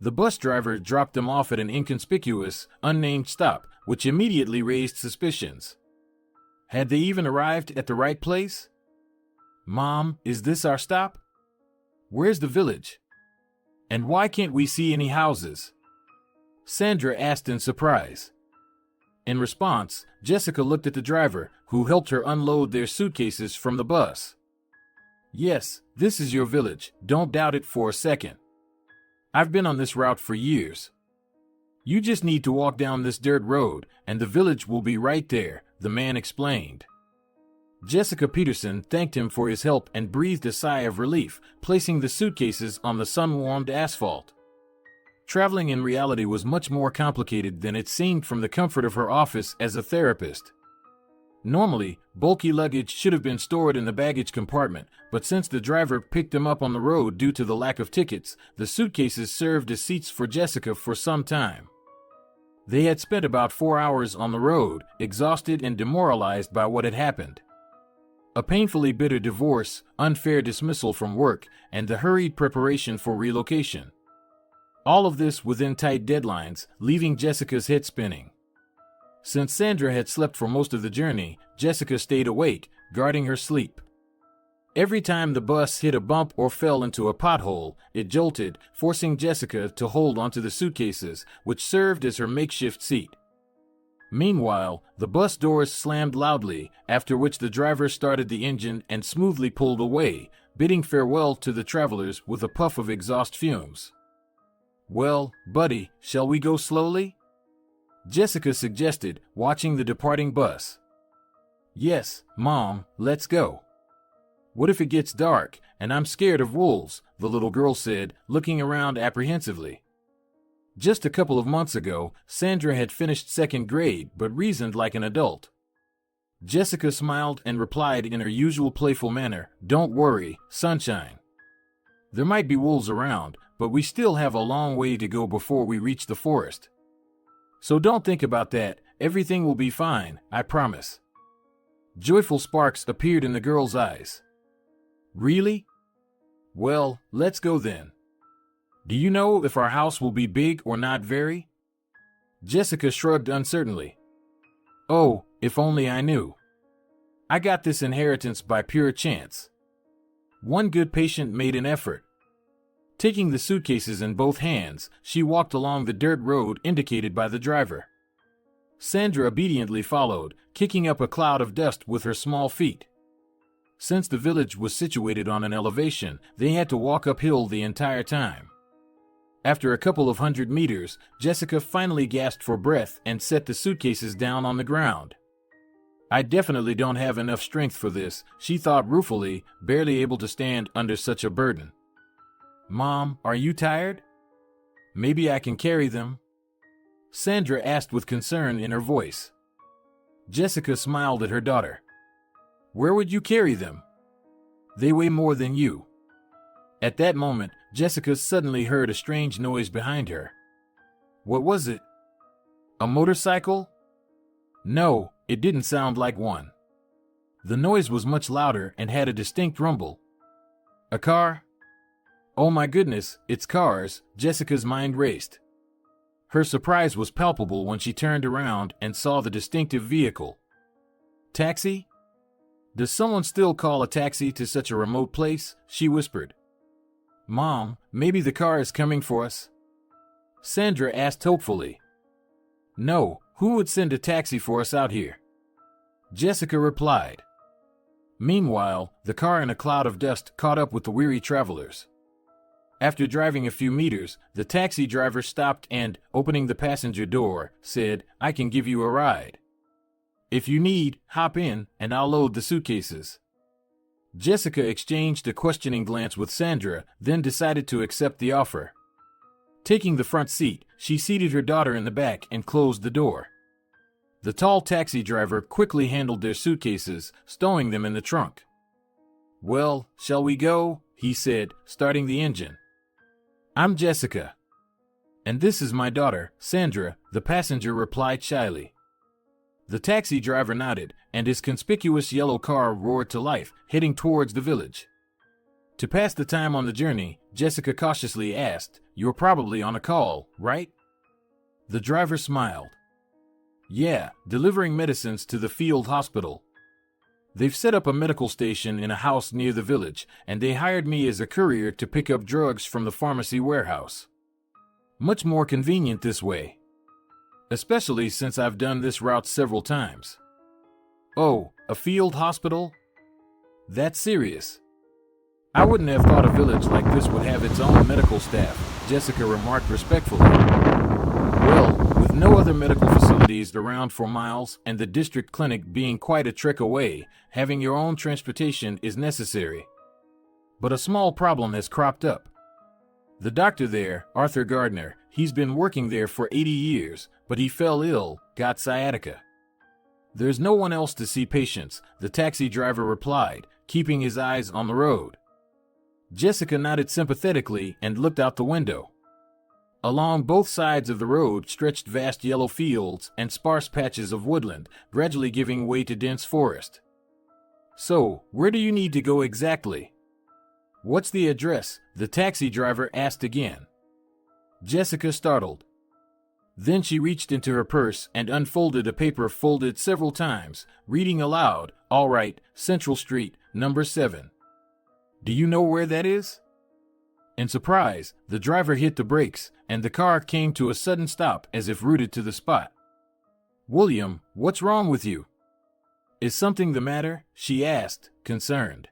The bus driver dropped them off at an inconspicuous, unnamed stop, which immediately raised suspicions. Had they even arrived at the right place? Mom, is this our stop? Where's the village? And why can't we see any houses? Sandra asked in surprise. In response, Jessica looked at the driver, who helped her unload their suitcases from the bus. Yes, this is your village, don't doubt it for a second. I've been on this route for years. You just need to walk down this dirt road, and the village will be right there, the man explained. Jessica Peterson thanked him for his help and breathed a sigh of relief, placing the suitcases on the sun-warmed asphalt. Traveling in reality was much more complicated than it seemed from the comfort of her office as a therapist. Normally, bulky luggage should have been stored in the baggage compartment, but since the driver picked them up on the road due to the lack of tickets, the suitcases served as seats for Jessica for some time. They had spent about 4 hours on the road, exhausted and demoralized by what had happened. A painfully bitter divorce, unfair dismissal from work, and the hurried preparation for relocation. All of this within tight deadlines, leaving Jessica's head spinning. Since Sandra had slept for most of the journey, Jessica stayed awake, guarding her sleep. Every time the bus hit a bump or fell into a pothole, it jolted, forcing Jessica to hold onto the suitcases, which served as her makeshift seat. Meanwhile, the bus doors slammed loudly, after which the driver started the engine and smoothly pulled away, bidding farewell to the travelers with a puff of exhaust fumes. Well, buddy, shall we go slowly? Jessica suggested, watching the departing bus. Yes, Mom, let's go. What if it gets dark, and I'm scared of wolves, the little girl said, looking around apprehensively. Just a couple of months ago, Sandra had finished second grade but reasoned like an adult. Jessica smiled and replied in her usual playful manner, "Don't worry, sunshine. There might be wolves around, but we still have a long way to go before we reach the forest. So don't think about that, everything will be fine, I promise." Joyful sparks appeared in the girl's eyes. Really? Well, let's go then. Do you know if our house will be big or not very? Jessica shrugged uncertainly. Oh, if only I knew. I got this inheritance by pure chance. One good patient made an effort. Taking the suitcases in both hands, she walked along the dirt road indicated by the driver. Sandra obediently followed, kicking up a cloud of dust with her small feet. Since the village was situated on an elevation, they had to walk uphill the entire time. After a couple of 100 meters, Jessica finally gasped for breath and set the suitcases down on the ground. I definitely don't have enough strength for this, she thought ruefully, barely able to stand under such a burden. Mom, are you tired? Maybe I can carry them? Sandra asked with concern in her voice. Jessica smiled at her daughter. Where would you carry them? They weigh more than you. At that moment, Jessica suddenly heard a strange noise behind her. What was it? A motorcycle? No, it didn't sound like one. The noise was much louder and had a distinct rumble. A car? Oh my goodness, it's cars, Jessica's mind raced. Her surprise was palpable when she turned around and saw the distinctive vehicle. Taxi? Does someone still call a taxi to such a remote place? She whispered. Mom, maybe the car is coming for us? Sandra asked hopefully. No, who would send a taxi for us out here? Jessica replied. Meanwhile, the car in a cloud of dust caught up with the weary travelers. After driving a few meters, the taxi driver stopped and, opening the passenger door, said, I can give you a ride. If you need, hop in, and I'll load the suitcases. Jessica exchanged a questioning glance with Sandra, then decided to accept the offer. Taking the front seat, she seated her daughter in the back and closed the door. The tall taxi driver quickly handled their suitcases, stowing them in the trunk. Well, shall we go? He said, starting the engine. I'm Jessica. And this is my daughter, Sandra, the passenger replied shyly. The taxi driver nodded, and his conspicuous yellow car roared to life, heading towards the village. To pass the time on the journey, Jessica cautiously asked, "You're probably on a call, right?" The driver smiled. "Yeah, delivering medicines to the field hospital. They've set up a medical station in a house near the village, and they hired me as a courier to pick up drugs from the pharmacy warehouse. Much more convenient this way. Especially since I've done this route several times." "Oh, a field hospital? That's serious. I wouldn't have thought a village like this would have its own medical staff," Jessica remarked respectfully. "Well, with no other medical facilities around for miles and the district clinic being quite a trek away, having your own transportation is necessary. But a small problem has cropped up. The doctor there, Arthur Gardner, he's been working there for 80 years, but he fell ill, got sciatica. There's no one else to see patients," the taxi driver replied, keeping his eyes on the road. Jessica nodded sympathetically and looked out the window. Along both sides of the road stretched vast yellow fields and sparse patches of woodland, gradually giving way to dense forest. "So, where do you need to go exactly?" "What's the address?" the taxi driver asked again. Jessica startled. Then she reached into her purse and unfolded a paper folded several times, reading aloud, "All right, Central Street, number 7. Do you know where that is?" In surprise, the driver hit the brakes, and the car came to a sudden stop as if rooted to the spot. "William, what's wrong with you? Is something the matter?" she asked, concerned.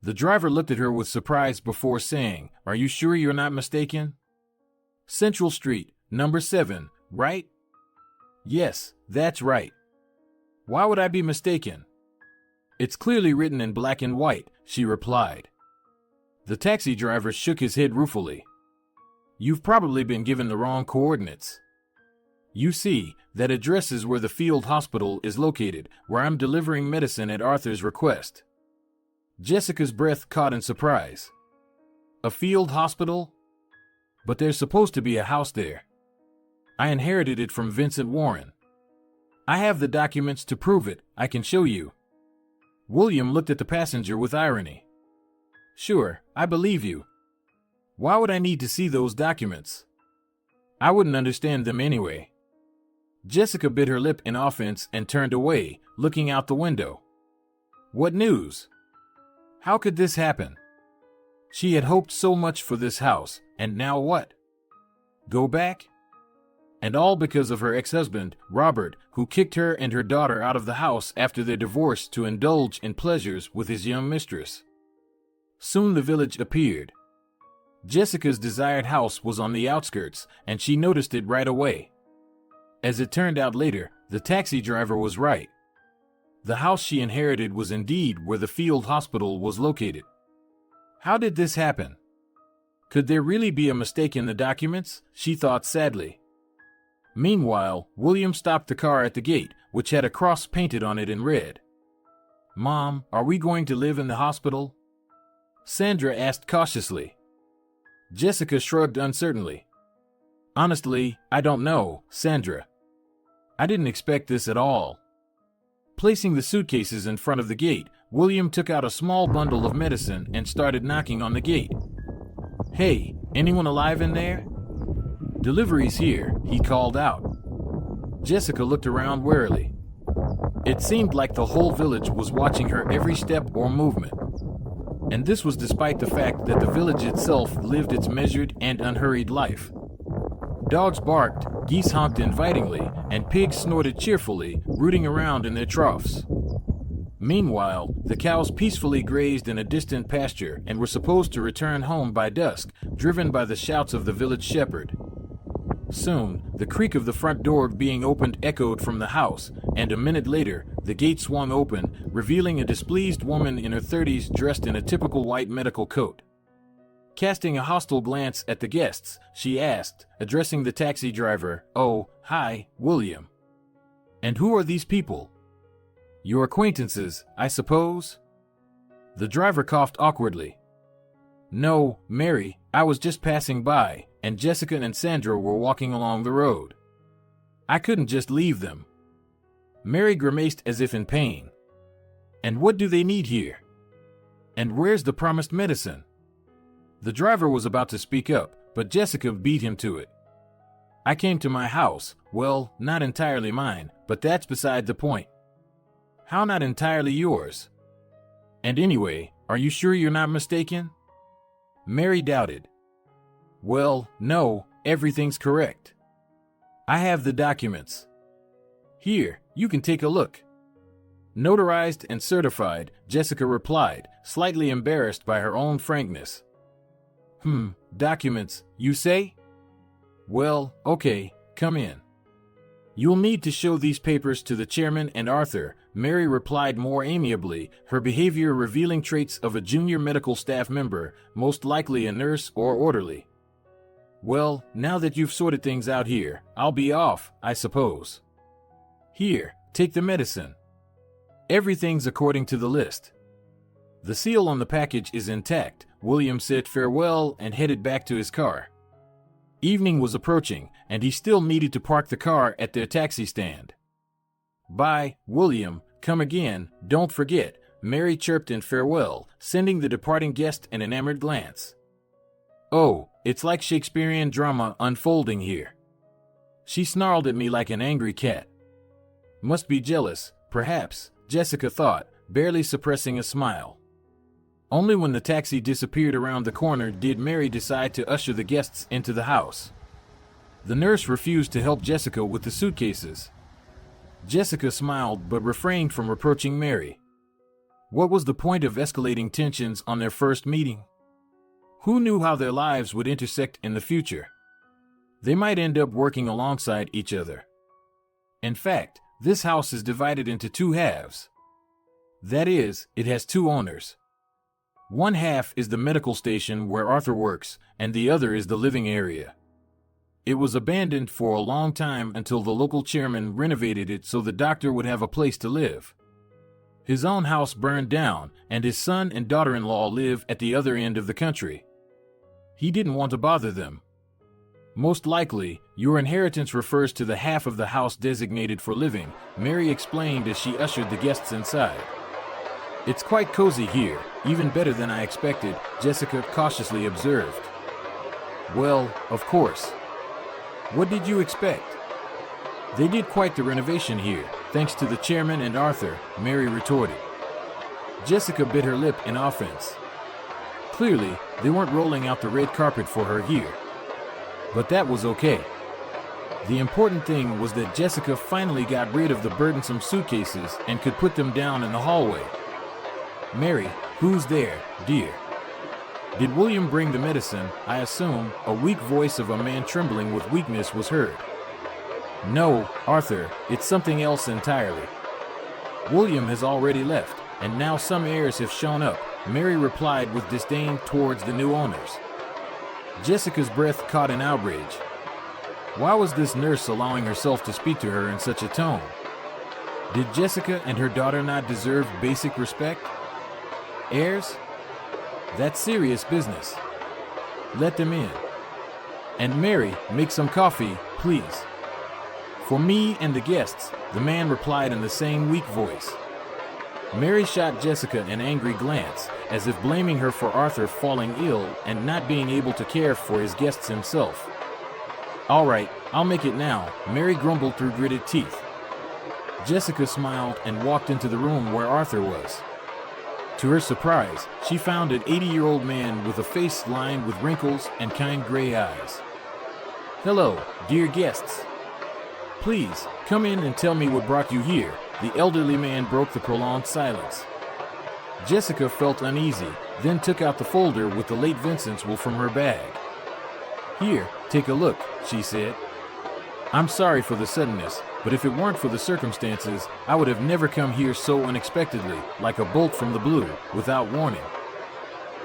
The driver looked at her with surprise before saying, "Are you sure you're not mistaken? Central Street, number 7, right?" "Yes, that's right. Why would I be mistaken? It's clearly written in black and white," she replied. The taxi driver shook his head ruefully. "You've probably been given the wrong coordinates. You see, that address is where the field hospital is located, where I'm delivering medicine at Arthur's request." Jessica's breath caught in surprise. "A field hospital? But there's supposed to be a house there. I inherited it from Vincent Warren. I have the documents to prove it, I can show you." William looked at the passenger with irony. "Sure, I believe you. Why would I need to see those documents? I wouldn't understand them anyway." Jessica bit her lip in offense and turned away, looking out the window. What news? How could this happen? She had hoped so much for this house, and now what? Go back? And all because of her ex-husband, Robert, who kicked her and her daughter out of the house after their divorce to indulge in pleasures with his young mistress. Soon the village appeared. Jessica's desired house was on the outskirts, and she noticed it right away. As it turned out later, the taxi driver was right. The house she inherited was indeed where the field hospital was located. How did this happen? Could there really be a mistake in the documents? She thought sadly. Meanwhile, William stopped the car at the gate, which had a cross painted on it in red. "Mom, are we going to live in the hospital?" Sandra asked cautiously. Jessica shrugged uncertainly. "Honestly, I don't know, Sandra. I didn't expect this at all." Placing the suitcases in front of the gate, William took out a small bundle of medicine and started knocking on the gate. "Hey, anyone alive in there?" "Delivery's here," he called out. Jessica looked around warily. It seemed like the whole village was watching her every step or movement. And this was despite the fact that the village itself lived its measured and unhurried life. Dogs barked, geese honked invitingly, and pigs snorted cheerfully, rooting around in their troughs. Meanwhile, the cows peacefully grazed in a distant pasture and were supposed to return home by dusk, driven by the shouts of the village shepherd. Soon, the creak of the front door being opened echoed from the house, and a minute later, the gate swung open, revealing a displeased woman in her 30s dressed in a typical white medical coat. Casting a hostile glance at the guests, she asked, addressing the taxi driver, "Oh, hi, William. And who are these people? Your acquaintances, I suppose?" The driver coughed awkwardly. "No, Mary, I was just passing by, and Jessica and Sandra were walking along the road. I couldn't just leave them." Mary grimaced as if in pain. "And what do they need here? And where's the promised medicine? The driver was about to speak up, but Jessica beat him to it. I came to my house. Well, not entirely mine, but that's beside the point. How not entirely yours? And anyway, are you sure you're not mistaken? Mary doubted. Well, no, everything's correct. I have the documents. Here, you can take a look. Notarized and certified, Jessica replied, slightly embarrassed by her own frankness. Documents, you say? Well, okay, come in. You'll need to show these papers to the chairman and Arthur, Mary replied more amiably, her behavior revealing traits of a junior medical staff member, most likely a nurse or orderly. Well, now that you've sorted things out here, I'll be off, I suppose. Here, take the medicine. Everything's according to the list. The seal on the package is intact. William said farewell and headed back to his car. Evening was approaching, and he still needed to park the car at their taxi stand. Bye, William, come again, don't forget, Mary chirped in farewell, sending the departing guest an enamored glance. Oh, it's like Shakespearean drama unfolding here. She snarled at me like an angry cat. Must be jealous, perhaps, Jessica thought, barely suppressing a smile. Only when the taxi disappeared around the corner did Mary decide to usher the guests into the house. The nurse refused to help Jessica with the suitcases. Jessica smiled but refrained from reproaching Mary. What was the point of escalating tensions on their first meeting? Who knew how their lives would intersect in the future? They might end up working alongside each other. In fact, this house is divided into two halves. That is, it has two owners. One half is the medical station where Arthur works, and the other is the living area. It was abandoned for a long time until the local chairman renovated it so the doctor would have a place to live. His own house burned down, and his son and daughter-in-law live at the other end of the country. He didn't want to bother them. Most likely, your inheritance refers to the half of the house designated for living, Mary explained as she ushered the guests inside. It's quite cozy here, even better than I expected, Jessica cautiously observed. Well, of course. What did you expect? They did quite the renovation here, thanks to the chairman and Arthur, Mary retorted. Jessica bit her lip in offense. Clearly, they weren't rolling out the red carpet for her here. But that was okay. The important thing was that Jessica finally got rid of the burdensome suitcases and could put them down in the hallway. Mary, who's there, dear? Did William bring the medicine? I assume. A weak voice of a man trembling with weakness was heard. No, Arthur, it's something else entirely. William has already left, and now some heirs have shown up, Mary replied with disdain towards the new owners. Jessica's breath caught in outrage. Why was this nurse allowing herself to speak to her in such a tone? Did Jessica and her daughter not deserve basic respect? Heirs? That's serious business. Let them in. And Mary, make some coffee, please. For me and the guests, the man replied in the same weak voice. Mary shot Jessica an angry glance, as if blaming her for Arthur falling ill and not being able to care for his guests himself. All right, I'll make it now, Mary grumbled through gritted teeth. Jessica smiled and walked into the room where Arthur was. To her surprise, she found an 80-year-old man with a face lined with wrinkles and kind gray eyes. Hello, dear guests. Please, come in and tell me what brought you here, the elderly man broke the prolonged silence. Jessica felt uneasy, then took out the folder with the late Vincent's will from her bag. Here, take a look, she said. I'm sorry for the suddenness, but if it weren't for the circumstances, I would have never come here so unexpectedly, like a bolt from the blue, without warning.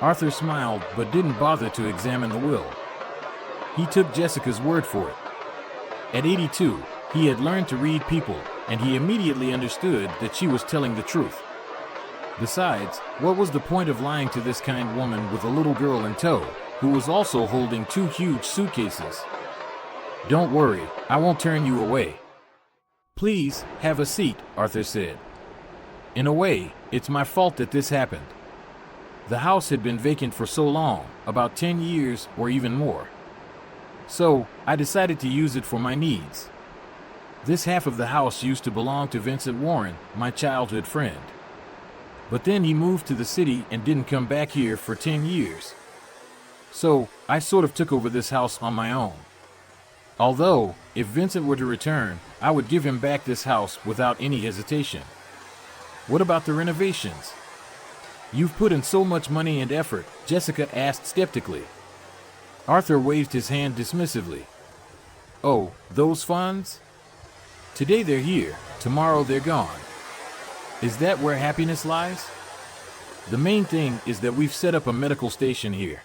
Arthur smiled, but didn't bother to examine the will. He took Jessica's word for it. At 82, he had learned to read people, and he immediately understood that she was telling the truth. Besides, what was the point of lying to this kind woman with a little girl in tow, who was also holding 2 huge suitcases? Don't worry, I won't turn you away. Please, have a seat, Arthur said. In a way, it's my fault that this happened. The house had been vacant for so long, about 10 years or even more. So, I decided to use it for my needs. This half of the house used to belong to Vincent Warren, my childhood friend. But then he moved to the city and didn't come back here for 10 years. So, I sort of took over this house on my own. Although, if Vincent were to return, I would give him back this house without any hesitation. What about the renovations? You've put in so much money and effort, Jessica asked skeptically. Arthur waved his hand dismissively. Oh, those funds? Today they're here, tomorrow they're gone. Is that where happiness lies? The main thing is that we've set up a medical station here.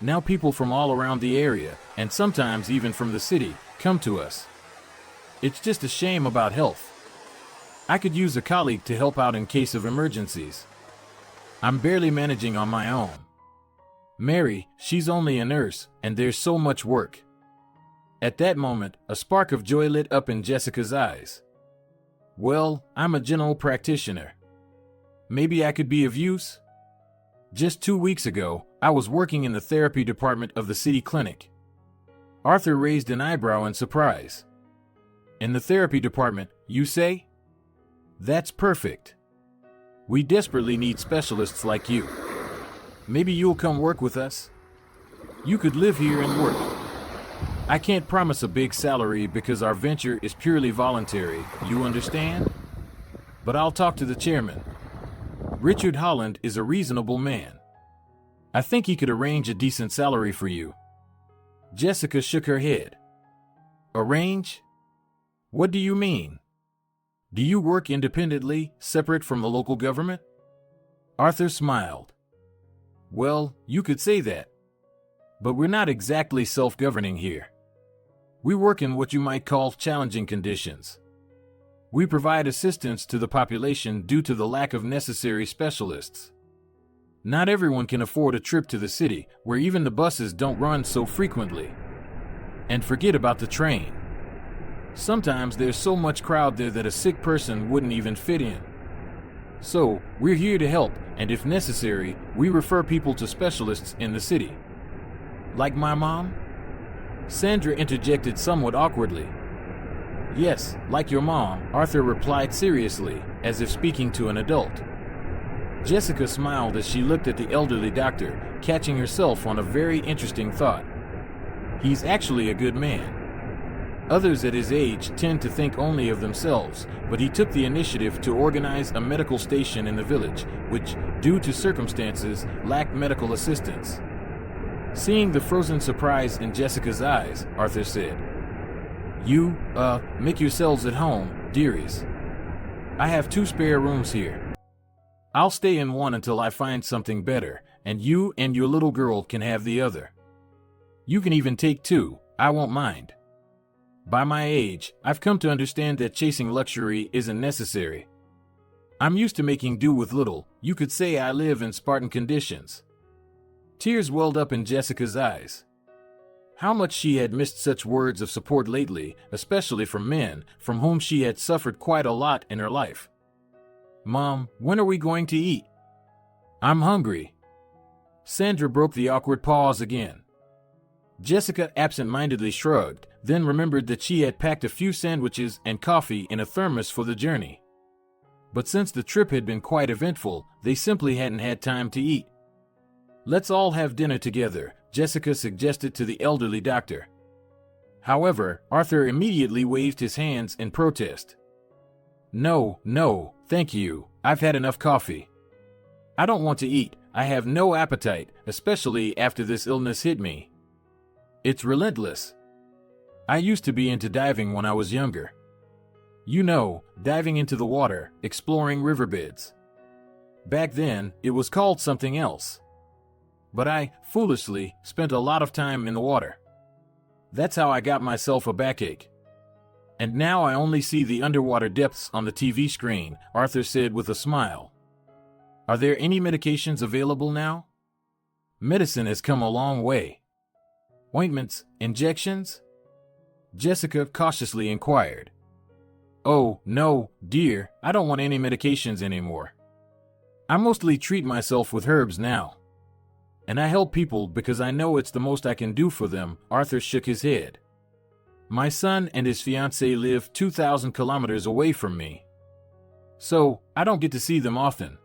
Now people from all around the area, and sometimes even from the city, come to us. It's just a shame about health. I could use a colleague to help out in case of emergencies. I'm barely managing on my own. Mary, she's only a nurse, and there's so much work. At that moment, a spark of joy lit up in Jessica's eyes. Well, I'm a general practitioner. Maybe I could be of use? Just 2 weeks ago, I was working in the therapy department of the city clinic. Arthur raised an eyebrow in surprise. In the therapy department, you say? That's perfect. We desperately need specialists like you. Maybe you'll come work with us? You could live here and work. I can't promise a big salary because our venture is purely voluntary, you understand? But I'll talk to the chairman. Richard Holland is a reasonable man. I think he could arrange a decent salary for you. Jessica shook her head. Arrange? What do you mean? Do you work independently, separate from the local government? Arthur smiled. Well, you could say that. But we're not exactly self-governing here. We work in what you might call challenging conditions. We provide assistance to the population due to the lack of necessary specialists. Not everyone can afford a trip to the city, where even the buses don't run so frequently. And forget about the train. Sometimes there's so much crowd there that a sick person wouldn't even fit in. So, we're here to help, and if necessary, we refer people to specialists in the city. Like my mom? Sandra interjected somewhat awkwardly. Yes, like your mom, Arthur replied seriously, as if speaking to an adult. Jessica smiled as she looked at the elderly doctor, catching herself on a very interesting thought. He's actually a good man. Others at his age tend to think only of themselves, but he took the initiative to organize a medical station in the village, which, due to circumstances, lacked medical assistance. Seeing the frozen surprise in Jessica's eyes, Arthur said, You, make yourselves at home, dearies. I have 2 spare rooms here. I'll stay in one until I find something better, and you and your little girl can have the other. You can even take 2, I won't mind. By my age, I've come to understand that chasing luxury isn't necessary. I'm used to making do with little. You could say I live in Spartan conditions. Tears welled up in Jessica's eyes. How much she had missed such words of support lately, especially from men, from whom she had suffered quite a lot in her life. Mom, when are we going to eat? I'm hungry. Sandra broke the awkward pause again. Jessica absent-mindedly shrugged, then remembered that she had packed a few sandwiches and coffee in a thermos for the journey. But since the trip had been quite eventful, they simply hadn't had time to eat. Let's all have dinner together, Jessica suggested to the elderly doctor. However, Arthur immediately waved his hands in protest. No, thank you, I've had enough coffee. I don't want to eat, I have no appetite, especially after this illness hit me. It's relentless. I used to be into diving when I was younger. You know, diving into the water, exploring riverbeds. Back then, it was called something else. But I, foolishly, spent a lot of time in the water. That's how I got myself a backache. And now I only see the underwater depths on the TV screen, Arthur said with a smile. Are there any medications available now? Medicine has come a long way. Ointments, injections? Jessica cautiously inquired. Oh, no, dear, I don't want any medications anymore. I mostly treat myself with herbs now. And I help people because I know it's the most I can do for them. Arthur shook his head. My son and his fiancée live 2,000 kilometers away from me. So, I don't get to see them often.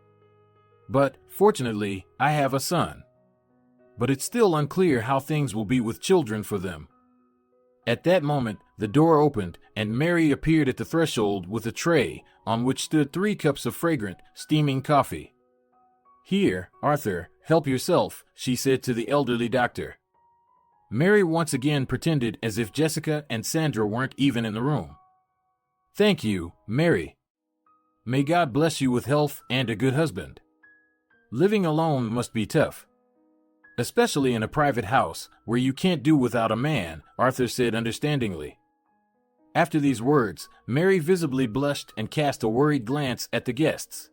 But, fortunately, I have a son. But it's still unclear how things will be with children for them. At that moment, the door opened, and Mary appeared at the threshold with a tray, on which stood 3 cups of fragrant, steaming coffee. Here, Arthur, help yourself, she said to the elderly doctor. Mary once again pretended as if Jessica and Sandra weren't even in the room. Thank you, Mary. May God bless you with health and a good husband. Living alone must be tough. Especially in a private house, where you can't do without a man, Arthur said understandingly. After these words, Mary visibly blushed and cast a worried glance at the guests.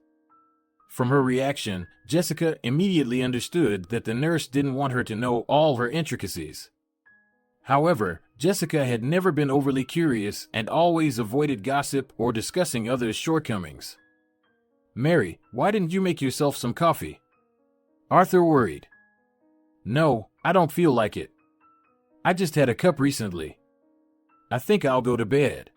From her reaction, Jessica immediately understood that the nurse didn't want her to know all her intricacies. However, Jessica had never been overly curious and always avoided gossip or discussing others' shortcomings. Mary, why didn't you make yourself some coffee? Arthur worried. No, I don't feel like it. I just had a cup recently. I think I'll go to bed.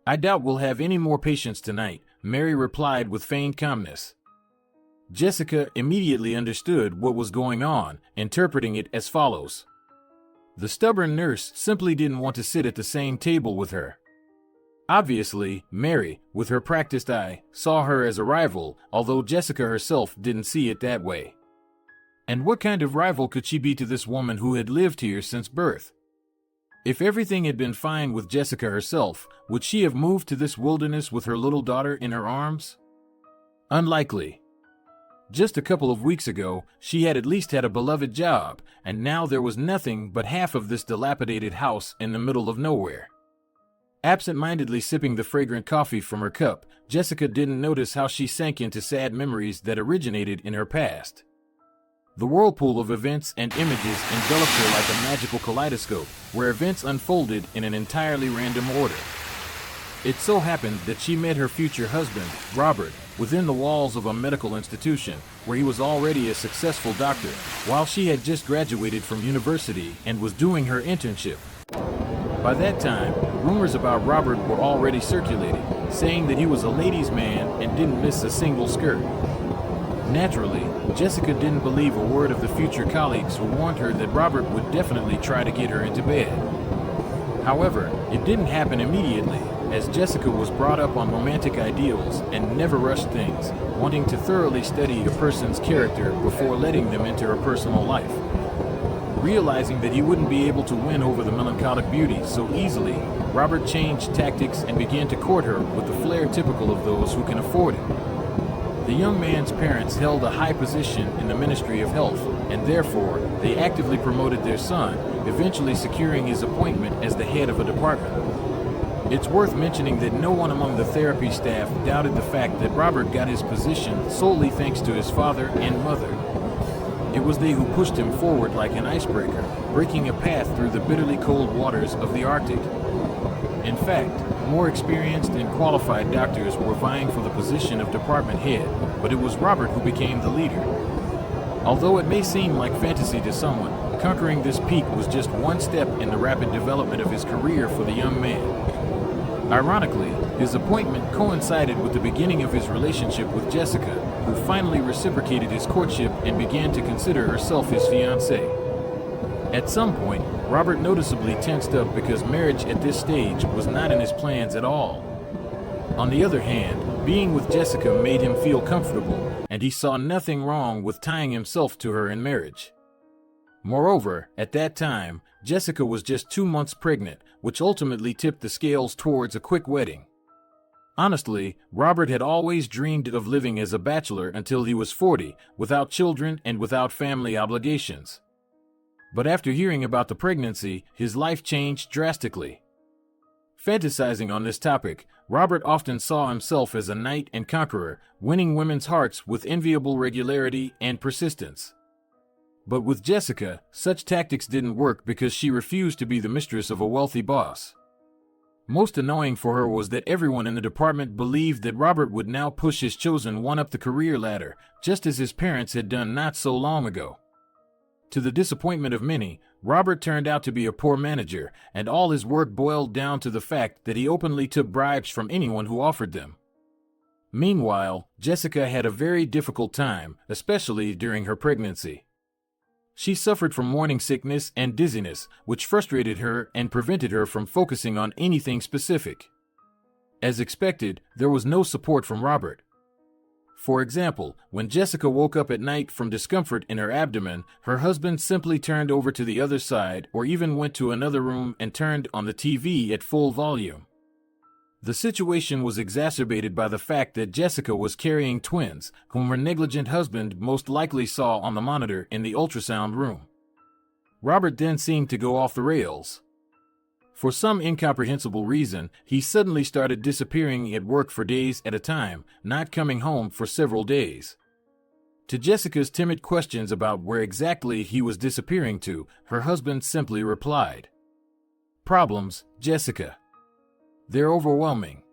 I doubt we'll have any more patients tonight, Mary replied with feigned calmness. Jessica immediately understood what was going on, interpreting it as follows. The stubborn nurse simply didn't want to sit at the same table with her. Obviously, Mary, with her practiced eye, saw her as a rival, although Jessica herself didn't see it that way. And what kind of rival could she be to this woman who had lived here since birth? If everything had been fine with Jessica herself, would she have moved to this wilderness with her little daughter in her arms? Unlikely. Just a couple of weeks ago, she had at least had a beloved job, and now there was nothing but half of this dilapidated house in the middle of nowhere. Absent-mindedly sipping the fragrant coffee from her cup, Jessica didn't notice how she sank into sad memories that originated in her past. The whirlpool of events and images enveloped her like a magical kaleidoscope, where events unfolded in an entirely random order. It so happened that she met her future husband, Robert, within the walls of a medical institution, where he was already a successful doctor, while she had just graduated from university and was doing her internship. By that time, rumors about Robert were already circulating, saying that he was a ladies' man and didn't miss a single skirt. Naturally, Jessica didn't believe a word of the future colleagues who warned her that Robert would definitely try to get her into bed. However, it didn't happen immediately, as Jessica was brought up on romantic ideals and never rushed things, wanting to thoroughly study a person's character before letting them into her personal life. Realizing that he wouldn't be able to win over the melancholic beauty so easily, Robert changed tactics and began to court her with the flair typical of those who can afford it. The young man's parents held a high position in the Ministry of Health, and therefore, they actively promoted their son, eventually securing his appointment as the head of a department. It's worth mentioning that no one among the therapy staff doubted the fact that Robert got his position solely thanks to his father and mother. It was they who pushed him forward like an icebreaker, breaking a path through the bitterly cold waters of the Arctic. In fact, more experienced and qualified doctors were vying for the position of department head, but it was Robert who became the leader. Although it may seem like fantasy to someone, conquering this peak was just one step in the rapid development of his career for the young man. Ironically, his appointment coincided with the beginning of his relationship with Jessica, who finally reciprocated his courtship and began to consider herself his fiancée. At some point, Robert noticeably tensed up because marriage at this stage was not in his plans at all. On the other hand, being with Jessica made him feel comfortable, and he saw nothing wrong with tying himself to her in marriage. Moreover, at that time, Jessica was just 2 months pregnant, which ultimately tipped the scales towards a quick wedding. Honestly, Robert had always dreamed of living as a bachelor until he was 40, without children and without family obligations. But after hearing about the pregnancy, his life changed drastically. Fantasizing on this topic, Robert often saw himself as a knight and conqueror, winning women's hearts with enviable regularity and persistence. But with Jessica, such tactics didn't work because she refused to be the mistress of a wealthy boss. Most annoying for her was that everyone in the department believed that Robert would now push his chosen one up the career ladder, just as his parents had done not so long ago. To the disappointment of many, Robert turned out to be a poor manager, and all his work boiled down to the fact that he openly took bribes from anyone who offered them. Meanwhile, Jessica had a very difficult time, especially during her pregnancy. She suffered from morning sickness and dizziness, which frustrated her and prevented her from focusing on anything specific. As expected, there was no support from Robert. For example, when Jessica woke up at night from discomfort in her abdomen, her husband simply turned over to the other side or even went to another room and turned on the TV at full volume. The situation was exacerbated by the fact that Jessica was carrying twins, whom her negligent husband most likely saw on the monitor in the ultrasound room. Robert then seemed to go off the rails. For some incomprehensible reason, he suddenly started disappearing at work for days at a time, not coming home for several days. To Jessica's timid questions about where exactly he was disappearing to, her husband simply replied, "Problems, Jessica. They're overwhelming.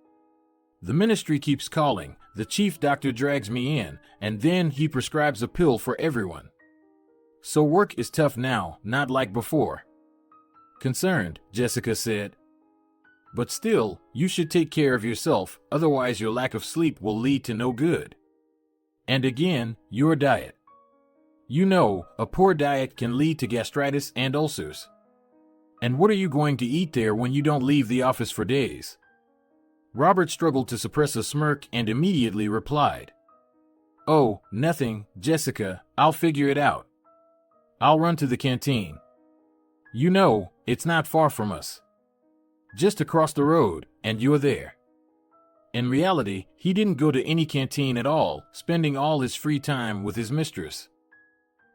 The ministry keeps calling, the chief doctor drags me in, and then he prescribes a pill for everyone. So work is tough now, not like before." Concerned, Jessica said, "But still, you should take care of yourself, otherwise your lack of sleep will lead to no good. And again, your diet. You know, a poor diet can lead to gastritis and ulcers. And what are you going to eat there when you don't leave the office for days?" Robert struggled to suppress a smirk and immediately replied, "Oh, nothing, Jessica, I'll figure it out. I'll run to the canteen. You know, it's not far from us. Just across the road, and you're there." In reality, he didn't go to any canteen at all, spending all his free time with his mistress.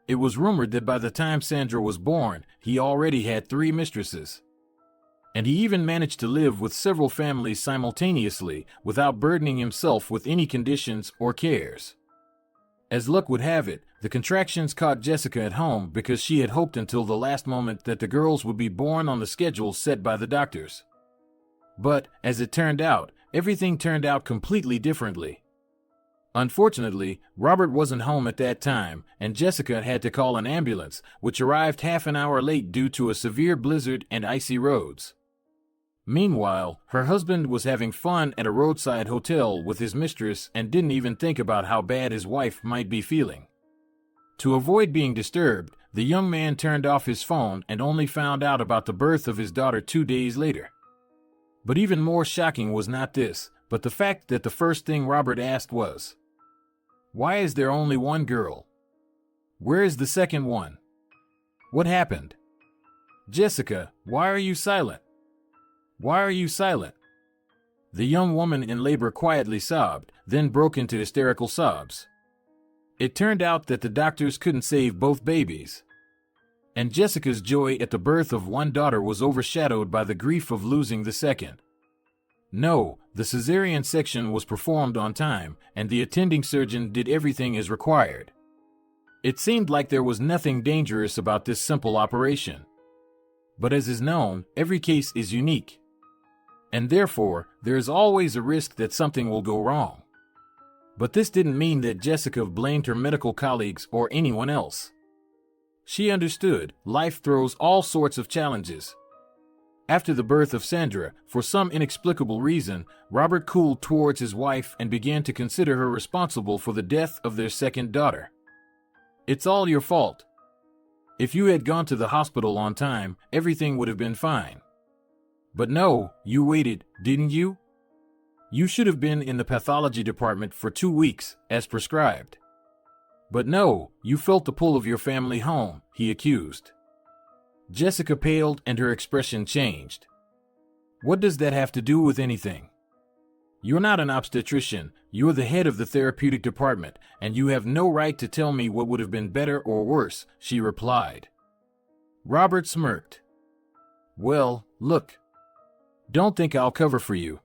It was rumored that by the time Sandra was born, he already had 3 mistresses. And he even managed to live with several families simultaneously without burdening himself with any conditions or cares. As luck would have it, the contractions caught Jessica at home because she had hoped until the last moment that the girls would be born on the schedule set by the doctors. But, as it turned out, everything turned out completely differently. Unfortunately, Robert wasn't home at that time, and Jessica had to call an ambulance, which arrived half an hour late due to a severe blizzard and icy roads. Meanwhile, her husband was having fun at a roadside hotel with his mistress and didn't even think about how bad his wife might be feeling. To avoid being disturbed, the young man turned off his phone and only found out about the birth of his daughter 2 days later. But even more shocking was not this, but the fact that the first thing Robert asked was, "Why is there only one girl? Where is the second one? What happened? Jessica, why are you silent? Why are you silent?" The young woman in labor quietly sobbed, then broke into hysterical sobs. It turned out that the doctors couldn't save both babies. And Jessica's joy at the birth of one daughter was overshadowed by the grief of losing the second. No, the cesarean section was performed on time, and the attending surgeon did everything as required. It seemed like there was nothing dangerous about this simple operation. But as is known, every case is unique. And therefore, there is always a risk that something will go wrong. But this didn't mean that Jessica blamed her medical colleagues or anyone else. She understood, life throws all sorts of challenges. After the birth of Sandra, for some inexplicable reason, Robert cooled towards his wife and began to consider her responsible for the death of their second daughter. "It's all your fault. If you had gone to the hospital on time, everything would have been fine. But no, you waited, didn't you? You should have been in the pathology department for 2 weeks, as prescribed. But no, you felt the pull of your family home," he accused. Jessica paled and her expression changed. "What does that have to do with anything? You're not an obstetrician, you're the head of the therapeutic department, and you have no right to tell me what would have been better or worse," she replied. Robert smirked. "Well, look. Don't think I'll cover for you.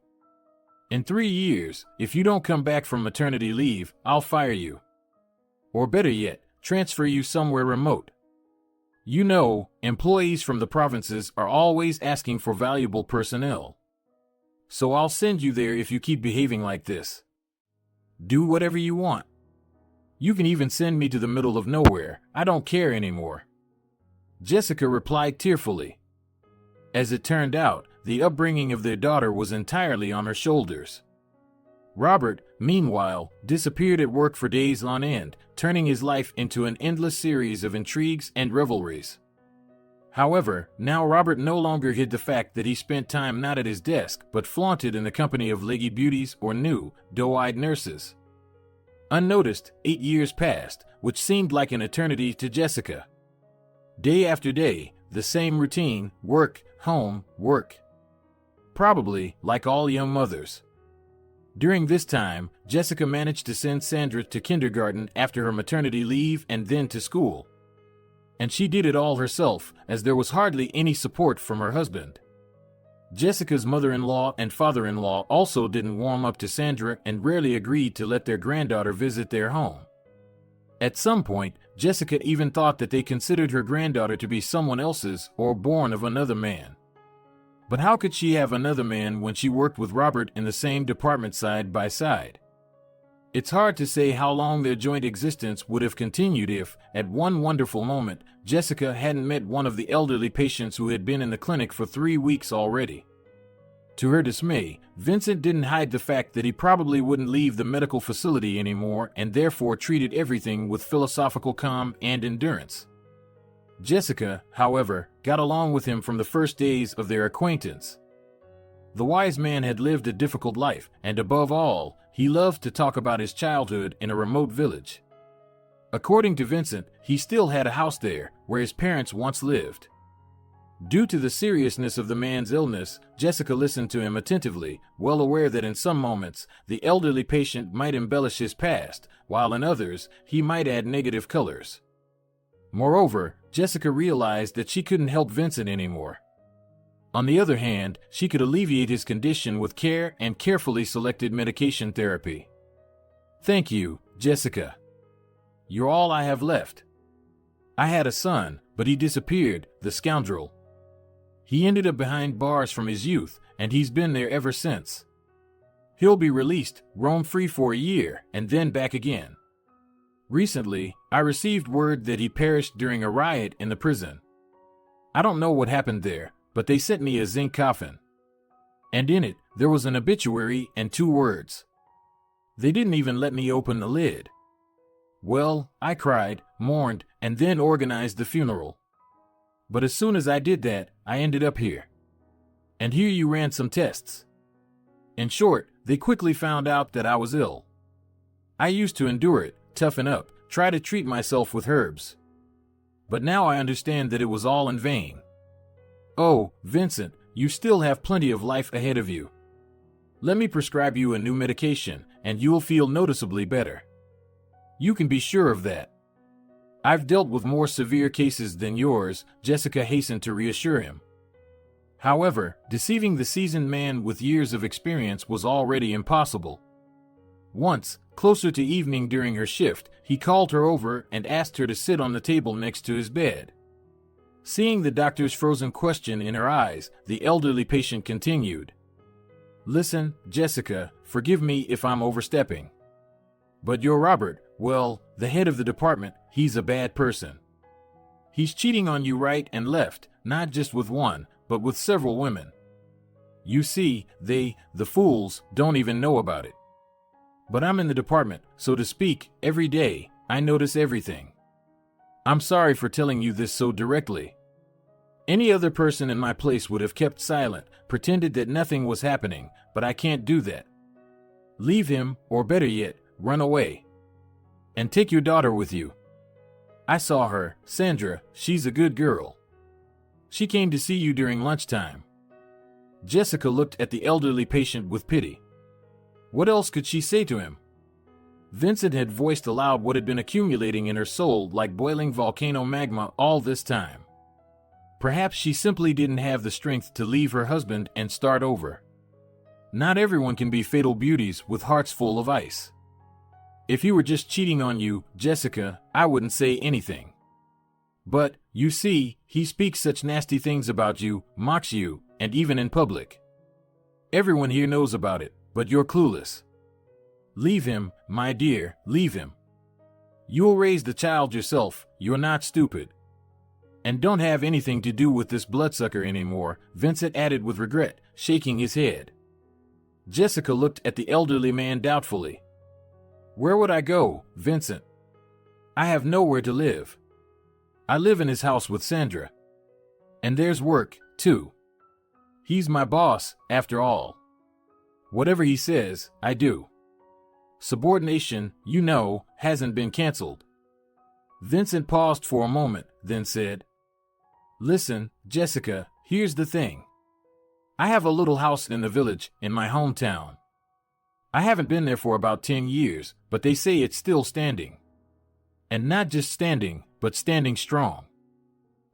In 3 years, if you don't come back from maternity leave, I'll fire you. Or better yet, transfer you somewhere remote. You know, employees from the provinces are always asking for valuable personnel. so I'll send you there if you keep behaving like this. Do whatever you want. You can even send me to the middle of nowhere. I don't care anymore." Jessica replied tearfully. As it turned out, the upbringing of their daughter was entirely on her shoulders. Robert, meanwhile, disappeared at work for days on end, turning his life into an endless series of intrigues and revelries. However, now Robert no longer hid the fact that he spent time not at his desk, but flaunted in the company of leggy beauties or new, doe-eyed nurses. Unnoticed, 8 years passed, which seemed like an eternity to Jessica. Day after day, the same routine: work, home, work. Probably like all young mothers. During this time, Jessica managed to send Sandra to kindergarten after her maternity leave and then to school. And she did it all herself, as there was hardly any support from her husband. Jessica's mother-in-law and father-in-law also didn't warm up to Sandra and rarely agreed to let their granddaughter visit their home. At some point, Jessica even thought that they considered her granddaughter to be someone else's or born of another man. But how could she have another man when she worked with Robert in the same department side by side? It's hard to say how long their joint existence would have continued if, at one wonderful moment, Jessica hadn't met one of the elderly patients who had been in the clinic for 3 weeks already. To her dismay, Vincent didn't hide the fact that he probably wouldn't leave the medical facility anymore and therefore treated everything with philosophical calm and endurance. Jessica, however, got along with him from the first days of their acquaintance. The wise man had lived a difficult life, and above all, he loved to talk about his childhood in a remote village. According to Vincent, he still had a house there, where his parents once lived. Due to the seriousness of the man's illness, Jessica listened to him attentively, well aware that in some moments, the elderly patient might embellish his past, while in others, he might add negative colors. Moreover, Jessica realized that she couldn't help Vincent anymore. On the other hand, she could alleviate his condition with care and carefully selected medication therapy. "Thank you, Jessica. You're all I have left. I had a son, but he disappeared, the scoundrel. He ended up behind bars from his youth, and he's been there ever since. He'll be released, roam free for a year, and then back again. Recently, I received word that he perished during a riot in the prison. I don't know what happened there, but they sent me a zinc coffin. And in it, there was an obituary and 2 words. They didn't even let me open the lid. Well, I cried, mourned, and then organized the funeral. But as soon as I did that, I ended up here. And here you ran some tests. In short, they quickly found out that I was ill. I used to endure it, toughen up, try to treat myself with herbs. But now I understand that it was all in vain. Oh, Vincent, you still have plenty of life ahead of you. Let me prescribe you a new medication, and you will feel noticeably better. You can be sure of that. I've dealt with more severe cases than yours," Jessica hastened to reassure him. However, deceiving the seasoned man with years of experience was already impossible. Once, closer to evening during her shift, he called her over and asked her to sit on the table next to his bed. Seeing the doctor's frozen question in her eyes, the elderly patient continued. "Listen, Jessica, forgive me if I'm overstepping. But your Robert, well, the head of the department, he's a bad person. He's cheating on you right and left, not just with one, but with several women. You see, the fools, don't even know about it. But I'm in the department, so to speak, every day, I notice everything. I'm sorry for telling you this so directly. Any other person in my place would have kept silent, pretended that nothing was happening, but I can't do that. Leave him, or better yet, run away. And take your daughter with you. I saw her, Sandra, she's a good girl. She came to see you during lunchtime." Jessica looked at the elderly patient with pity. What else could she say to him? Vincent had voiced aloud what had been accumulating in her soul like boiling volcano magma all this time. Perhaps she simply didn't have the strength to leave her husband and start over. Not everyone can be fatal beauties with hearts full of ice. If he were just cheating on you, Jessica, I wouldn't say anything. But, you see, he speaks such nasty things about you, mocks you, and even in public. Everyone here knows about it, but you're clueless. Leave him, my dear, leave him. You'll raise the child yourself, you're not stupid. And don't have anything to do with this bloodsucker anymore, Vincent added with regret, shaking his head. Jessica looked at the elderly man doubtfully. Where would I go, Vincent? I have nowhere to live. I live in his house with Sandra. And there's work, too. He's my boss, after all. Whatever he says, I do. Subordination, you know, hasn't been canceled. Vincent paused for a moment, then said, Listen, Jessica, here's the thing. I have a little house in the village, in my hometown. I haven't been there for about 10 years, but they say it's still standing. And not just standing, but standing strong.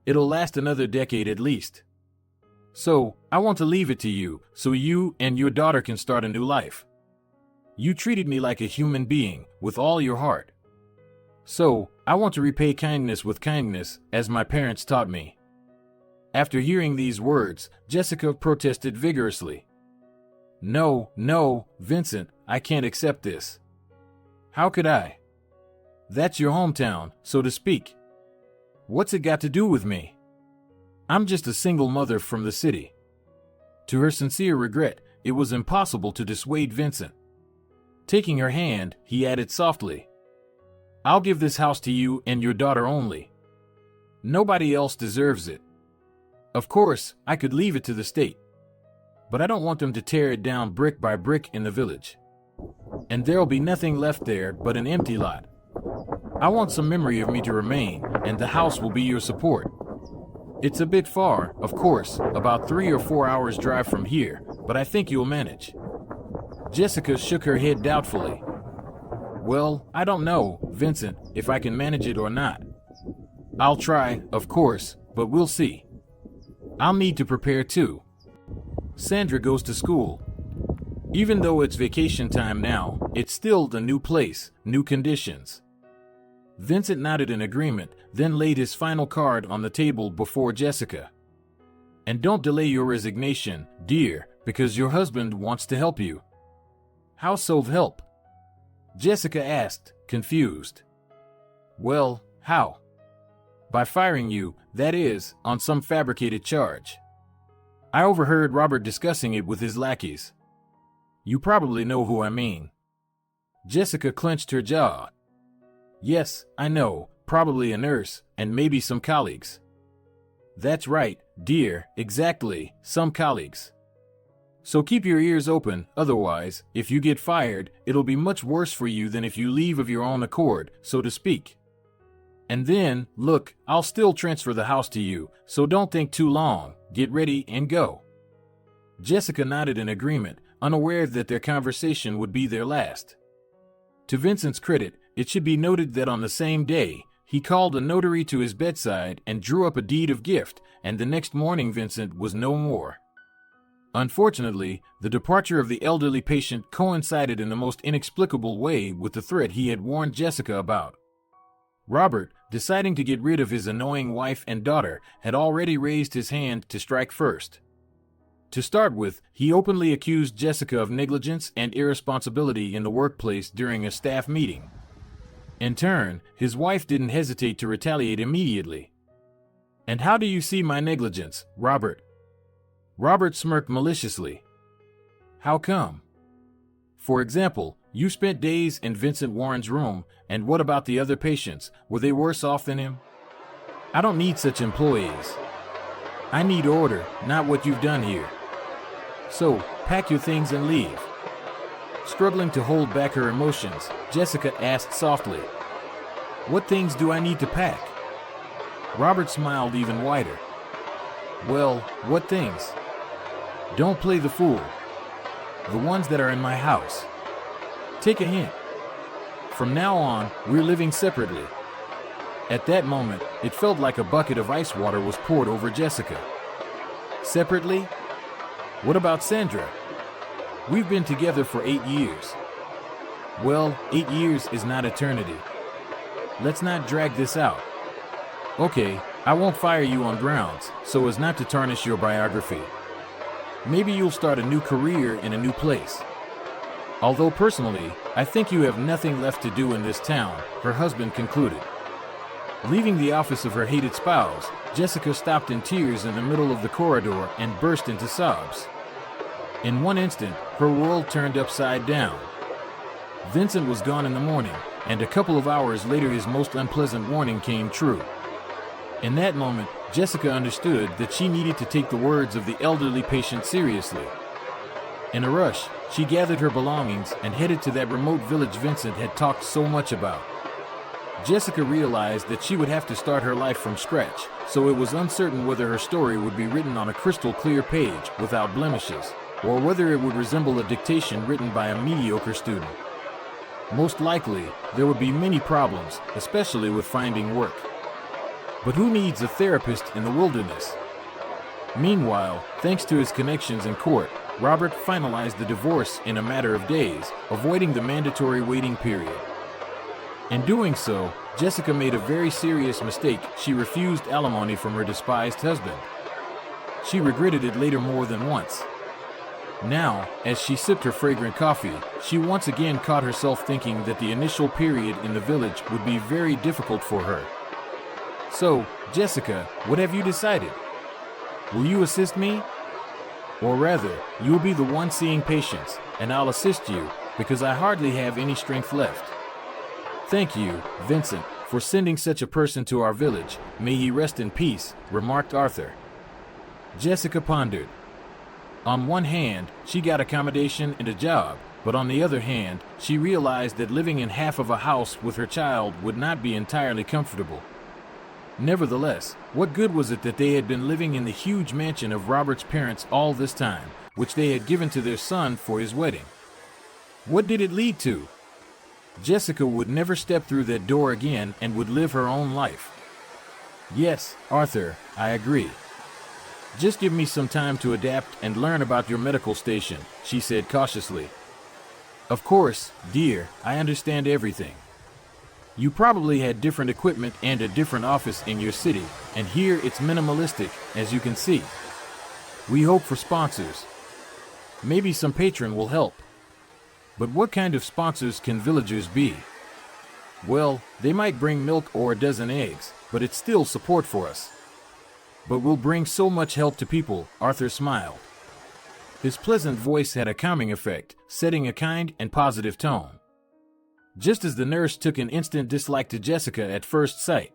It'll last another decade at least. So, I want to leave it to you, so you and your daughter can start a new life. You treated me like a human being, with all your heart. So, I want to repay kindness with kindness, as my parents taught me. After hearing these words, Jessica protested vigorously. No, Vincent, I can't accept this. How could I? That's your hometown, so to speak. What's it got to do with me? I'm just a single mother from the city. To her sincere regret, it was impossible to dissuade Vincent. Taking her hand, he added softly, I'll give this house to you and your daughter only. Nobody else deserves it. Of course, I could leave it to the state. But I don't want them to tear it down brick by brick in the village. And there'll be nothing left there but an empty lot. I want some memory of me to remain, and the house will be your support. It's a bit far, of course, about 3 or 4 hours drive from here, but I think you'll manage. Jessica shook her head doubtfully. Well, I don't know, Vincent, if I can manage it or not. I'll try, of course, but we'll see. I'll need to prepare too. Sandra goes to school. Even though it's vacation time now, it's still the new place, new conditions. Vincent nodded in agreement, then laid his final card on the table before Jessica. And don't delay your resignation, dear, because your husband wants to help you. How so help? Jessica asked, confused. Well, how? By firing you, that is, on some fabricated charge. I overheard Robert discussing it with his lackeys. You probably know who I mean. Jessica clenched her jaw. Yes, I know, probably a nurse, and maybe some colleagues. That's right, dear, exactly, some colleagues. So keep your ears open, otherwise, if you get fired, it'll be much worse for you than if you leave of your own accord, so to speak. And then, look, I'll still transfer the house to you, so don't think too long, get ready and go. Jessica nodded in agreement, unaware that their conversation would be their last. To Vincent's credit, it should be noted that on the same day, he called a notary to his bedside and drew up a deed of gift, and the next morning Vincent was no more. Unfortunately, the departure of the elderly patient coincided in the most inexplicable way with the threat he had warned Jessica about. Robert, deciding to get rid of his annoying wife and daughter, had already raised his hand to strike first. To start with, he openly accused Jessica of negligence and irresponsibility in the workplace during a staff meeting. In turn, his wife didn't hesitate to retaliate immediately. And how do you see my negligence, Robert? Robert smirked maliciously. How come? For example, you spent days in Vincent Warren's room, and what about the other patients? Were they worse off than him? I don't need such employees. I need order, not what you've done here. So, pack your things and leave. Struggling to hold back her emotions, Jessica asked softly, What things do I need to pack? Robert smiled even wider. Well, what things? Don't play the fool. The ones that are in my house. Take a hint. From now on, we're living separately. At that moment, it felt like a bucket of ice water was poured over Jessica. Separately? What about Sandra? We've been together for 8 years. Well, 8 years is not eternity. Let's not drag this out. Okay, I won't fire you on grounds, so as not to tarnish your biography. Maybe you'll start a new career in a new place. Although personally, I think you have nothing left to do in this town, her husband concluded. Leaving the office of her hated spouse, Jessica stopped in tears in the middle of the corridor and burst into sobs. In one instant, her world turned upside down. Vincent was gone in the morning, and a couple of hours later his most unpleasant warning came true. In that moment, Jessica understood that she needed to take the words of the elderly patient seriously. In a rush, she gathered her belongings and headed to that remote village Vincent had talked so much about. Jessica realized that she would have to start her life from scratch, so it was uncertain whether her story would be written on a crystal clear page without blemishes, or whether it would resemble a dictation written by a mediocre student. Most likely, there would be many problems, especially with finding work. But who needs a therapist in the wilderness? Meanwhile, thanks to his connections in court, Robert finalized the divorce in a matter of days, avoiding the mandatory waiting period. In doing so, Jessica made a very serious mistake. She refused alimony from her despised husband. She regretted it later more than once. Now, as she sipped her fragrant coffee, she once again caught herself thinking that the initial period in the village would be very difficult for her. So, Jessica, what have you decided? Will you assist me? Or rather, you'll be the one seeing patients, and I'll assist you, because I hardly have any strength left. Thank you, Vincent, for sending such a person to our village. May he rest in peace, remarked Arthur. Jessica pondered. On one hand, she got accommodation and a job, but on the other hand, she realized that living in half of a house with her child would not be entirely comfortable. Nevertheless, what good was it that they had been living in the huge mansion of Robert's parents all this time, which they had given to their son for his wedding? What did it lead to? Jessica would never step through that door again and would live her own life. Yes, Arthur, I agree. Just give me some time to adapt and learn about your medical station, she said cautiously. Of course, dear, I understand everything. You probably had different equipment and a different office in your city, and here it's minimalistic, as you can see. We hope for sponsors. Maybe some patron will help. But what kind of sponsors can villagers be? Well, they might bring milk or a dozen eggs, but it's still support for us. But we'll bring so much help to people, Arthur smiled. His pleasant voice had a calming effect, setting a kind and positive tone. Just as the nurse took an instant dislike to Jessica at first sight.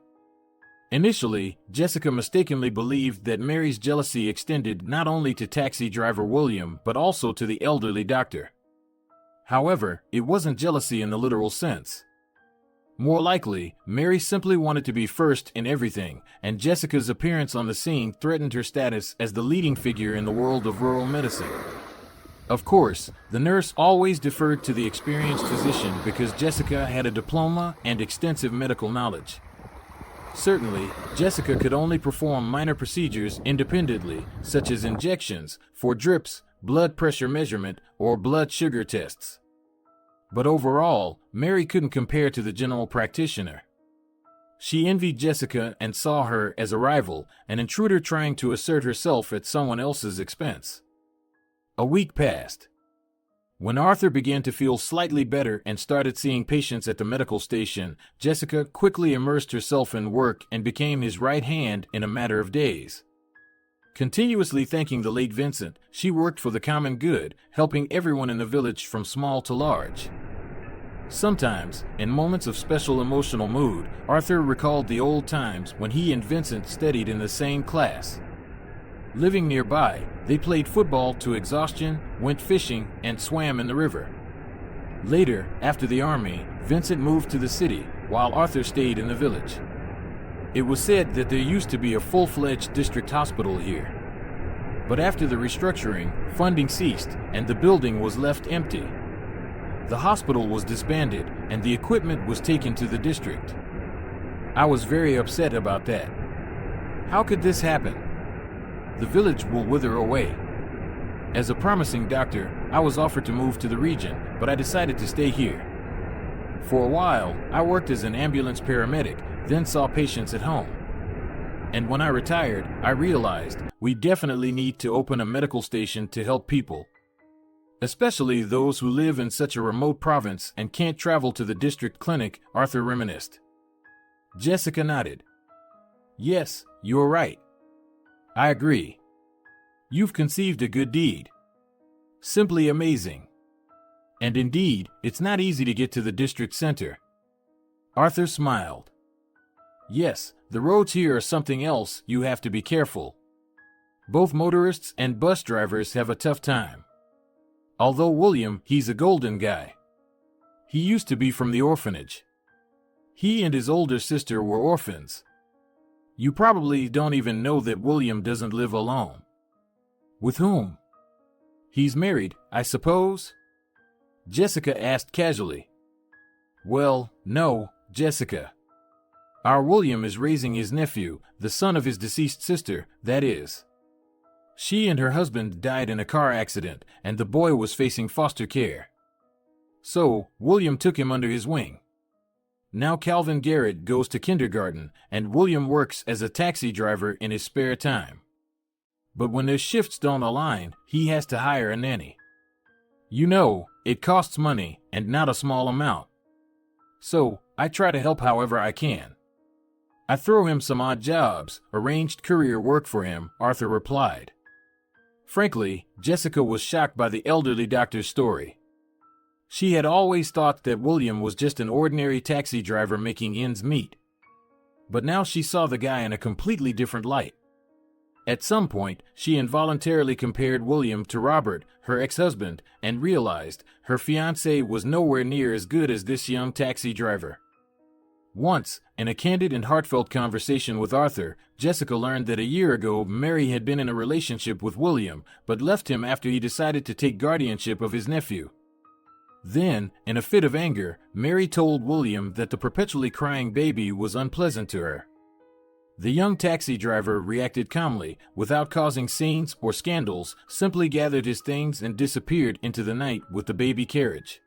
Initially, Jessica mistakenly believed that Mary's jealousy extended not only to taxi driver William but also to the elderly doctor. However, it wasn't jealousy in the literal sense. More likely, Mary simply wanted to be first in everything, and Jessica's appearance on the scene threatened her status as the leading figure in the world of rural medicine. Of course, the nurse always deferred to the experienced physician because Jessica had a diploma and extensive medical knowledge. Certainly, Jessica could only perform minor procedures independently, such as injections, for drips, blood pressure measurement, or blood sugar tests. But overall, Mary couldn't compare to the general practitioner. She envied Jessica and saw her as a rival, an intruder trying to assert herself at someone else's expense. A week passed. When Arthur began to feel slightly better and started seeing patients at the medical station, Jessica quickly immersed herself in work and became his right hand in a matter of days. Continuously thanking the late Vincent, she worked for the common good, helping everyone in the village from small to large. Sometimes, in moments of special emotional mood, Arthur recalled the old times when he and Vincent studied in the same class. Living nearby, they played football to exhaustion, went fishing, and swam in the river. Later, after the army, Vincent moved to the city, while Arthur stayed in the village. It was said that there used to be a full-fledged district hospital here. But after the restructuring, funding ceased, and the building was left empty. The hospital was disbanded, and the equipment was taken to the district. I was very upset about that. How could this happen? The village will wither away. As a promising doctor, I was offered to move to the region, but I decided to stay here. For a while, I worked as an ambulance paramedic, then saw patients at home. And when I retired, I realized we definitely need to open a medical station to help people, especially those who live in such a remote province and can't travel to the district clinic," Arthur reminisced. Jessica nodded. "Yes, you're right. I agree. You've conceived a good deed. Simply amazing. And indeed, it's not easy to get to the district center." Arthur smiled. "Yes, the roads here are something else. You have to be careful. Both motorists and bus drivers have a tough time. Although William, he's a golden guy. He used to be from the orphanage. He and his older sister were orphans. You probably don't even know that William doesn't live alone." "With whom?" "He's married, I suppose?" Jessica asked casually. "Well, no, Jessica. Our William is raising his nephew, the son of his deceased sister, that is. She and her husband died in a car accident, and the boy was facing foster care. So, William took him under his wing. Now Calvin Garrett goes to kindergarten, and William works as a taxi driver in his spare time. But when their shifts don't align, he has to hire a nanny. You know, it costs money, and not a small amount. So, I try to help however I can. I throw him some odd jobs, arranged courier work for him," Arthur replied. Frankly, Jessica was shocked by the elderly doctor's story. She had always thought that William was just an ordinary taxi driver making ends meet. But now she saw the guy in a completely different light. At some point, she involuntarily compared William to Robert, her ex-husband, and realized her fiancé was nowhere near as good as this young taxi driver. Once, in a candid and heartfelt conversation with Arthur, Jessica learned that a year ago Mary had been in a relationship with William, but left him after he decided to take guardianship of his nephew. Then, in a fit of anger, Mary told William that the perpetually crying baby was unpleasant to her. The young taxi driver reacted calmly, without causing scenes or scandals, simply gathered his things and disappeared into the night with the baby carriage.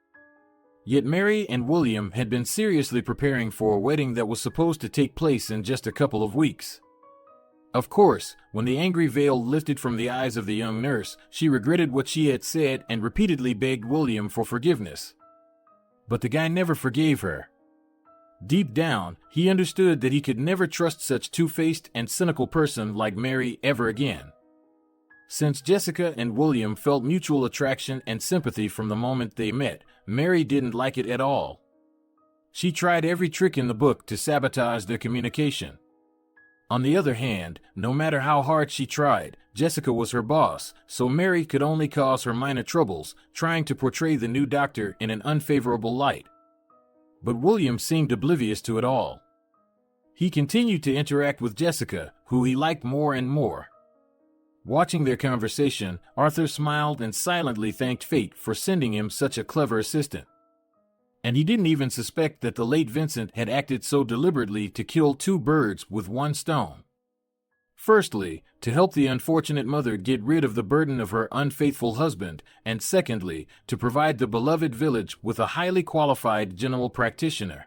Yet Mary and William had been seriously preparing for a wedding that was supposed to take place in just a couple of weeks. Of course, when the angry veil lifted from the eyes of the young nurse, she regretted what she had said and repeatedly begged William for forgiveness. But the guy never forgave her. Deep down, he understood that he could never trust such two-faced and cynical person like Mary ever again. Since Jessica and William felt mutual attraction and sympathy from the moment they met, Mary didn't like it at all. She tried every trick in the book to sabotage their communication. On the other hand, no matter how hard she tried, Jessica was her boss, so Mary could only cause her minor troubles, trying to portray the new doctor in an unfavorable light. But William seemed oblivious to it all. He continued to interact with Jessica, who he liked more and more. Watching their conversation, Arthur smiled and silently thanked fate for sending him such a clever assistant. And he didn't even suspect that the late Vincent had acted so deliberately to kill two birds with one stone. Firstly, to help the unfortunate mother get rid of the burden of her unfaithful husband, and secondly, to provide the beloved village with a highly qualified general practitioner.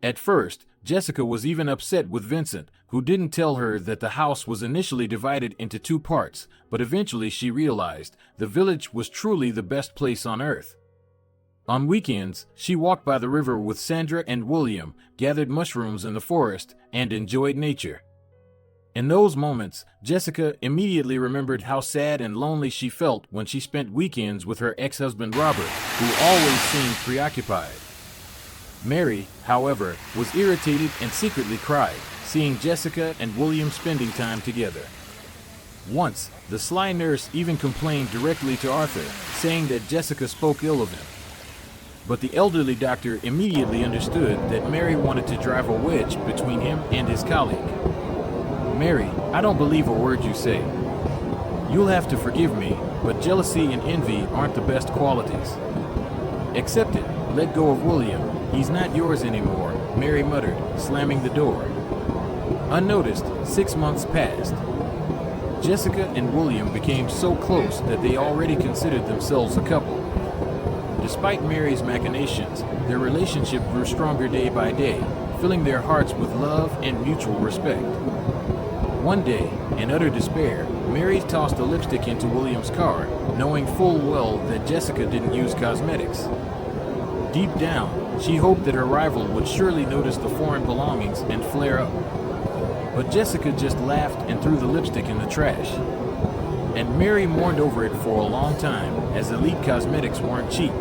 At first, Jessica was even upset with Vincent, who didn't tell her that the house was initially divided into two parts, but eventually she realized the village was truly the best place on earth. On weekends, she walked by the river with Sandra and William, gathered mushrooms in the forest, and enjoyed nature. In those moments, Jessica immediately remembered how sad and lonely she felt when she spent weekends with her ex-husband Robert, who always seemed preoccupied. Mary, however, was irritated and secretly cried, seeing Jessica and William spending time together. Once, the sly nurse even complained directly to Arthur, saying that Jessica spoke ill of him. But the elderly doctor immediately understood that Mary wanted to drive a wedge between him and his colleague. "Mary, I don't believe a word you say. You'll have to forgive me, but jealousy and envy aren't the best qualities. Accept it, let go of William, he's not yours anymore," Mary muttered, slamming the door. Unnoticed, 6 months passed. Jessica and William became so close that they already considered themselves a couple. Despite Mary's machinations, their relationship grew stronger day by day, filling their hearts with love and mutual respect. One day, in utter despair, Mary tossed the lipstick into William's car, knowing full well that Jessica didn't use cosmetics. Deep down, she hoped that her rival would surely notice the foreign belongings and flare up. But Jessica just laughed and threw the lipstick in the trash. And Mary mourned over it for a long time, as Elite cosmetics weren't cheap.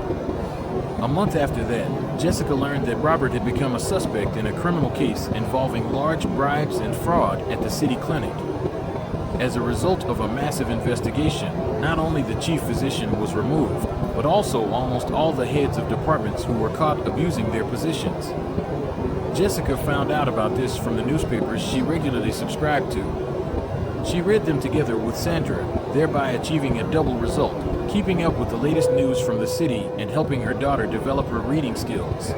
A month after that, Jessica learned that Robert had become a suspect in a criminal case involving large bribes and fraud at the city clinic. As a result of a massive investigation, not only the chief physician was removed, but also almost all the heads of departments who were caught abusing their positions. Jessica found out about this from the newspapers she regularly subscribed to. She read them together with Sandra, thereby achieving a double result, keeping up with the latest news from the city and helping her daughter develop her reading skills.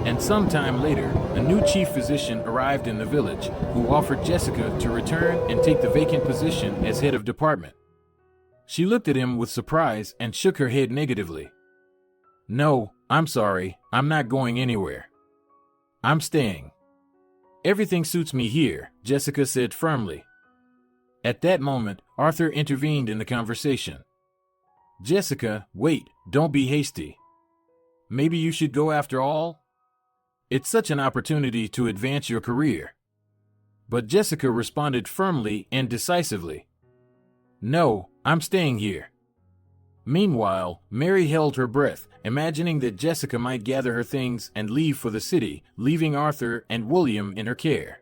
And sometime later, a new chief physician arrived in the village, who offered Jessica to return and take the vacant position as head of department. She looked at him with surprise and shook her head negatively. "No, I'm sorry, I'm not going anywhere. I'm staying. Everything suits me here," Jessica said firmly. At that moment, Arthur intervened in the conversation. "Jessica, wait, don't be hasty. Maybe you should go after all? It's such an opportunity to advance your career." But Jessica responded firmly and decisively. "No, I'm staying here." Meanwhile, Mary held her breath, imagining that Jessica might gather her things and leave for the city, leaving Arthur and William in her care.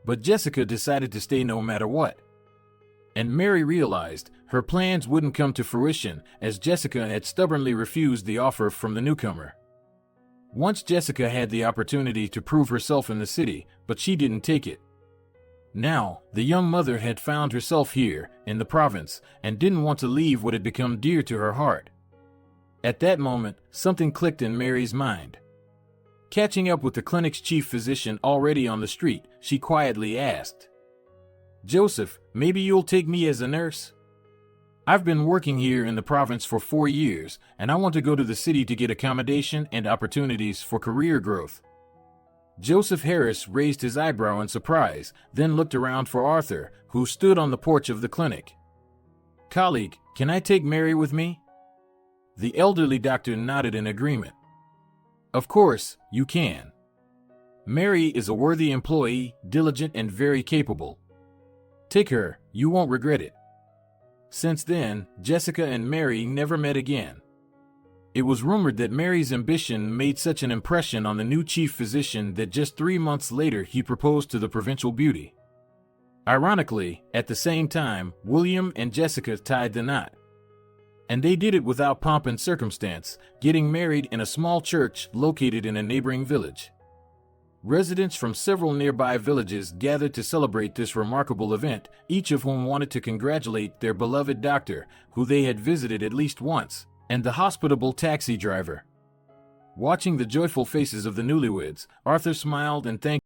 But Jessica decided to stay no matter what. And Mary realized her plans wouldn't come to fruition, as Jessica had stubbornly refused the offer from the newcomer. Once Jessica had the opportunity to prove herself in the city, but she didn't take it. Now, the young mother had found herself here, in the province, and didn't want to leave what had become dear to her heart. At that moment, something clicked in Mary's mind. Catching up with the clinic's chief physician already on the street, she quietly asked, "Joseph, maybe you'll take me as a nurse? I've been working here in the province for 4 years, and I want to go to the city to get accommodation and opportunities for career growth." Joseph Harris raised his eyebrow in surprise, then looked around for Arthur, who stood on the porch of the clinic. "Colleague, can I take Mary with me?" The elderly doctor nodded in agreement. "Of course, you can. Mary is a worthy employee, diligent and very capable. Take her, you won't regret it." Since then, Jessica and Mary never met again. It was rumored that Mary's ambition made such an impression on the new chief physician that just 3 months later he proposed to the provincial beauty. Ironically, at the same time, William and Jessica tied the knot. And they did it without pomp and circumstance, getting married in a small church located in a neighboring village. Residents from several nearby villages gathered to celebrate this remarkable event, each of whom wanted to congratulate their beloved doctor, who they had visited at least once, and the hospitable taxi driver. Watching the joyful faces of the newlyweds, Arthur smiled and thanked